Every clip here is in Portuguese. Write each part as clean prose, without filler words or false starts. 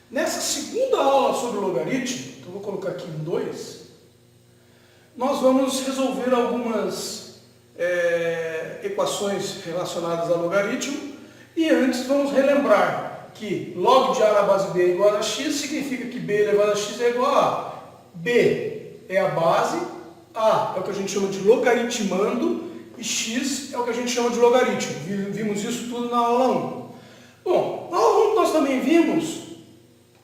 Nessa segunda aula sobre logaritmo, então vou colocar aqui um 2, nós vamos resolver algumas equações relacionadas a logaritmo e antes vamos relembrar que log de A na base B é igual a x, significa que B elevado a x é igual a A. B é a base, A é o que a gente chama de logaritmando e x é o que a gente chama de logaritmo. Vimos isso tudo na aula 1. Bom, na aula 1 nós também vimos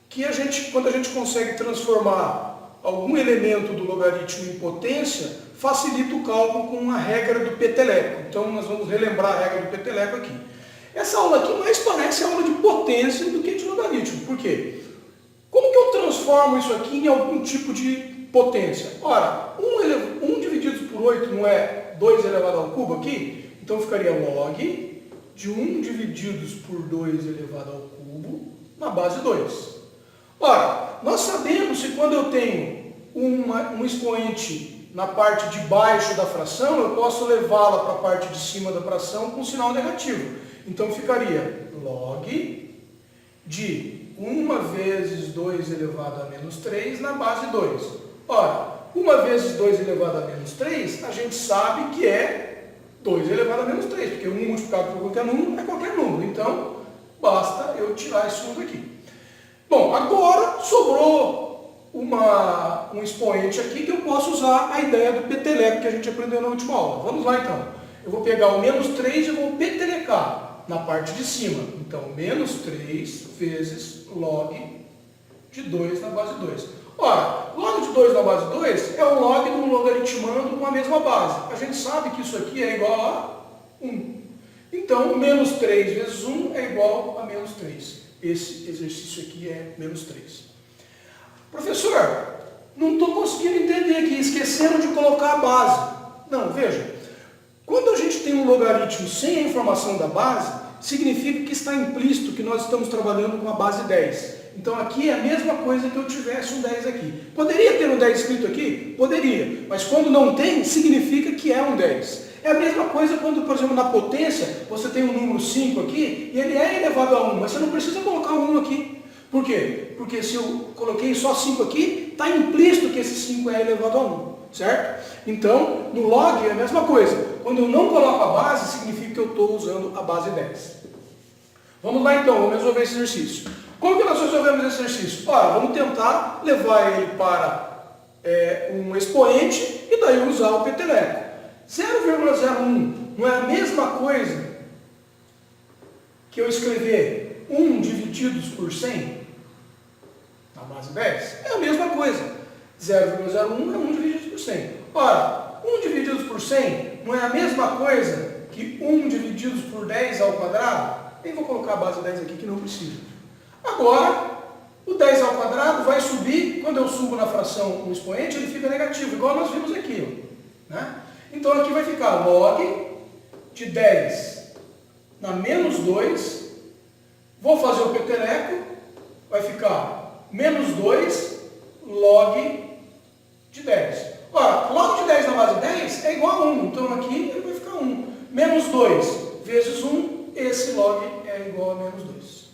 que quando a gente consegue transformar algum elemento do logaritmo em potência, facilita o cálculo com a regra do peteleco. Então nós vamos relembrar a regra do peteleco aqui. Essa aula aqui mais parece aula de potência do que de logaritmo. Por quê? Como que eu transformo isso aqui em algum tipo de potência? Ora, 1 dividido por 8 não é 2 elevado ao cubo aqui? Então ficaria log de 1 divididos por 2 elevado ao cubo na base 2. Ora, nós sabemos que quando eu tenho um expoente na parte de baixo da fração, eu posso levá-la para a parte de cima da fração com sinal negativo. Então ficaria log de 1 vezes 2 elevado a menos 3 na base 2. Ora, 1 vezes 2 elevado a menos 3, a gente sabe que é 2 elevado a menos 3, porque 1 multiplicado por qualquer número é qualquer número. Então, basta eu tirar esse 1 daqui. Bom, agora sobrou um expoente aqui que eu posso usar a ideia do peteleco que a gente aprendeu na última aula. Vamos lá então. Eu vou pegar o menos 3 e vou petelecar na parte de cima. Então, menos 3 vezes log de 2 na base 2. Ora, log de 2 na base 2 é o log de um logaritmando com a mesma base. A gente sabe que isso aqui é igual a 1. Então, menos 3 vezes 1 é igual a menos 3. Esse exercício aqui é menos 3. Professor, não estou conseguindo entender aqui, esqueceram de colocar a base. Não, veja, quando a gente tem um logaritmo sem a informação da base, significa que está implícito que nós estamos trabalhando com a base 10. Então aqui é a mesma coisa que eu tivesse um 10 aqui. Poderia ter um 10 escrito aqui? Poderia, mas quando não tem, significa que é um 10. É a mesma coisa quando, por exemplo, na potência, você tem um número 5 aqui, e ele é elevado a 1, mas você não precisa colocar um 1 aqui. Por quê? Porque se eu coloquei só 5 aqui, está implícito que esse 5 é elevado a 1, certo? Então, no log é a mesma coisa. Quando eu não coloco a base, significa que eu estou usando a base 10. Vamos lá então, vamos resolver esse exercício. Como que nós resolvemos esse exercício? Ora, vamos tentar levar ele para um expoente e daí usar o peteleco. 0,01 não é a mesma coisa que eu escrever 1 divididos por 100 na base 10? É a mesma coisa. 0,01 é 1 dividido por 100. Ora, 1 dividido por 100 não é a mesma coisa que 1 dividido por 10 ao quadrado? Nem vou colocar a base 10 aqui que não precisa. Agora, o 10 ao quadrado vai subir, quando eu subo na fração um expoente, ele fica negativo, igual nós vimos aqui. Né? Então aqui vai ficar log de 10 na menos 2, vou fazer o peteleco, vai ficar menos 2 log de 10. Ora, log de 10 na base 10 é igual a 1, então aqui ele vai ficar 1. Menos 2 vezes 1, esse log é igual a menos 2.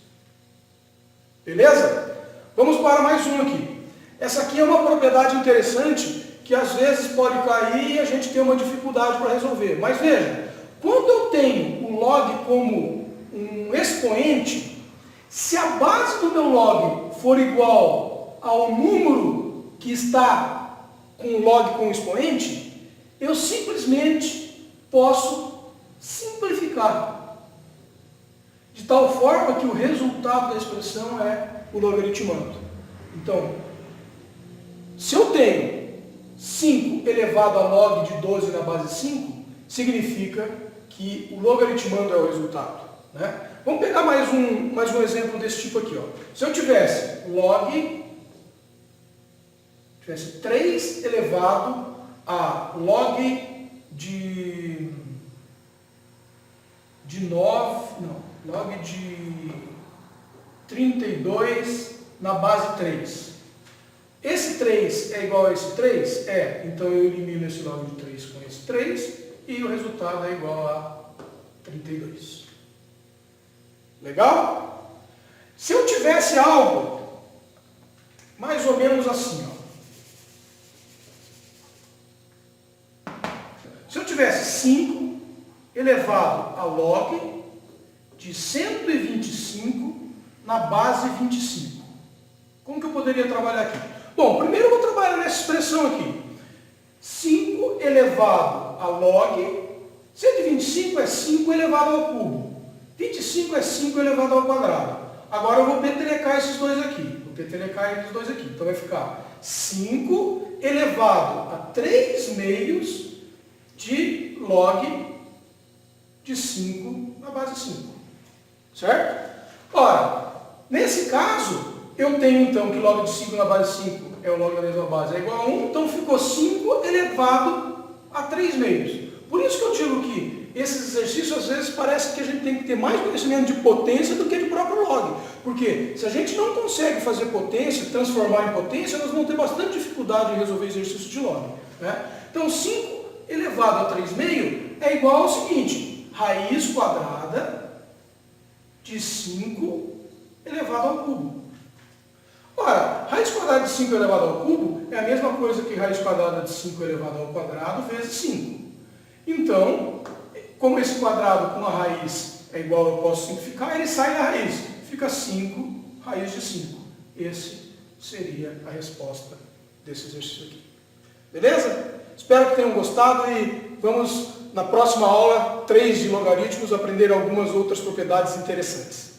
Beleza? Vamos para mais um aqui. Essa aqui é uma propriedade interessante que às vezes pode cair e a gente tem uma dificuldade para resolver. Mas veja, quando eu tenho o log como um expoente, se a base do meu log for igual ao número que está com o log com o expoente, eu simplesmente posso simplificar. De tal forma que o resultado da expressão é o logaritmando. Então, se eu tenho 5 elevado a log de 12 na base 5, significa que o logaritmando é o resultado. Né? Vamos pegar mais um exemplo desse tipo aqui. Ó. Se eu tivesse 3 elevado a log de 32 na base 3. Esse 3 é igual a esse 3? É. Então eu elimino esse log de 3 com esse 3 e o resultado é igual a 32. Legal? Se eu tivesse algo mais ou menos assim, ó. Se eu tivesse 5 elevado a log de 125 na base 25. Como que eu poderia trabalhar aqui? Bom, primeiro eu vou trabalhar nessa expressão aqui. 5 elevado a log, 125 é 5 elevado ao cubo. 25 é 5 elevado ao quadrado. Agora eu vou petrecar esses dois aqui. Vou petrecar esses dois aqui. Então vai ficar 5 elevado a 3 meios de log de 5 na base 5. Certo? Ora, nesse caso, eu tenho então que log de 5 na base 5 é o log da mesma base, é igual a 1. Então ficou 5 elevado a 3 meios. Por isso que eu digo que esses exercícios, às vezes, parece que a gente tem que ter mais conhecimento de potência do que de próprio log. Porque se a gente não consegue fazer potência, transformar em potência, nós vamos ter bastante dificuldade em resolver exercícios de log. Né? Então, 5 elevado a 3 meio é igual ao seguinte: raiz quadrada de 5 elevado ao cubo. Ora, raiz quadrada de 5 elevado ao cubo é a mesma coisa que raiz quadrada de 5 elevado ao quadrado vezes 5. Então, como esse quadrado com a raiz é igual, eu posso simplificar, ele sai da raiz. Fica 5 raiz de 5. Esse seria a resposta desse exercício aqui. Beleza? Espero que tenham gostado e vamos, na próxima aula 3 de logaritmos, aprender algumas outras propriedades interessantes.